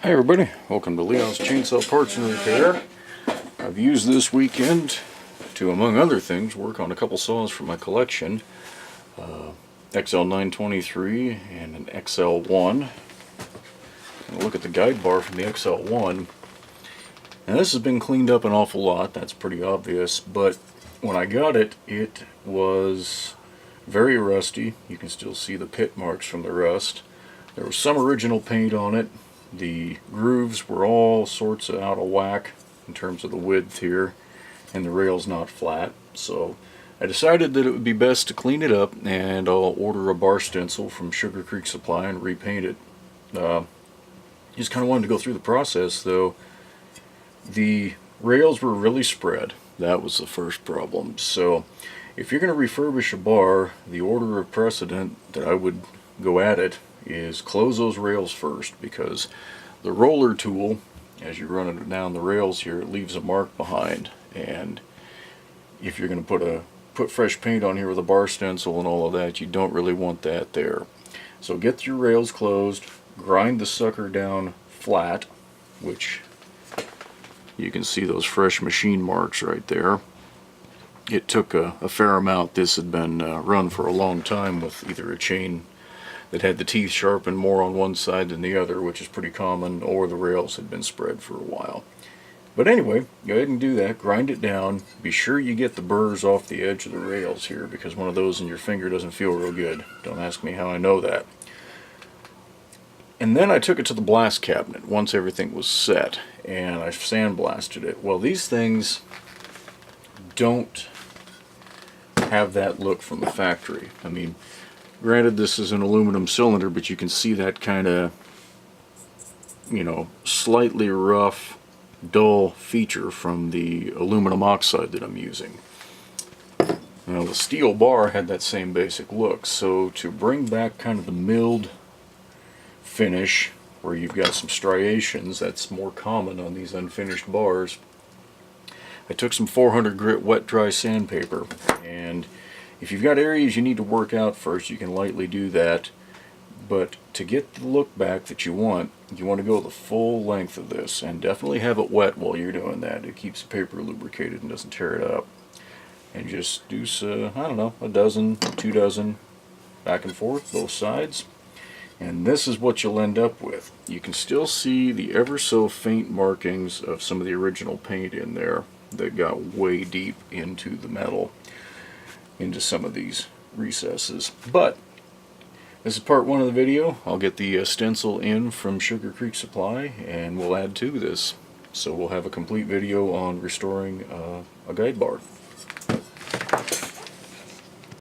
Hi everybody, welcome to Leon's Chainsaw Parts and Repair. I've used this weekend to, among other things, work on a couple saws from my collection. XL923 and an XL1. And look at the guide bar from the XL1. And this has been cleaned up an awful lot, that's pretty obvious, but when I got it, it was very rusty. You can still see the pit marks from the rust. There was some original paint on it. The grooves were all sorts of out of whack in terms of the width here, and the rail's not flat. So I decided that it would be best to clean it up, and I'll order a bar stencil from Sugar Creek Supply and repaint it. Just kind of wanted to go through the process though. The rails were really spread. That was the first problem. So if you're going to refurbish a bar, the order of precedent that I would go at it is close those rails first, because the roller tool, as you run it down the rails here, it leaves a mark behind, and if you're going to put fresh paint on here with a bar stencil and all of that, you don't really want that there. So get your rails closed, grind the sucker down flat, which you can see those fresh machine marks right there. It took a fair amount. This had been run for a long time with either a chain that had the teeth sharpened more on one side than the other, which is pretty common, or the rails had been spread for a while. But anyway, go ahead and do that, grind it down. Be sure you get the burrs off the edge of the rails here, because one of those in your finger doesn't feel real good. Don't ask me how I know that. And then I took it to the blast cabinet once everything was set, and I sandblasted it. Well, these things don't have that look from the factory. I mean, granted, this is an aluminum cylinder, but you can see that kind of, slightly rough, dull feature from the aluminum oxide that I'm using. Now, the steel bar had that same basic look, so to bring back kind of the milled finish, where you've got some striations, that's more common on these unfinished bars, I took some 400 grit wet dry sandpaper, and if you've got areas you need to work out first, you can lightly do that. But to get the look back that you want to go the full length of this, and definitely have it wet while you're doing that. It keeps the paper lubricated and doesn't tear it up. And just do, I don't know, a dozen, 2 dozen, back and forth, both sides. And this is what you'll end up with. You can still see the ever so faint markings of some of the original paint in there that got way deep into the metal, into some of these recesses. But this is part one of the video. I'll get the stencil in from Sugar Creek Supply and we'll add to this. So we'll have a complete video on restoring a guide bar.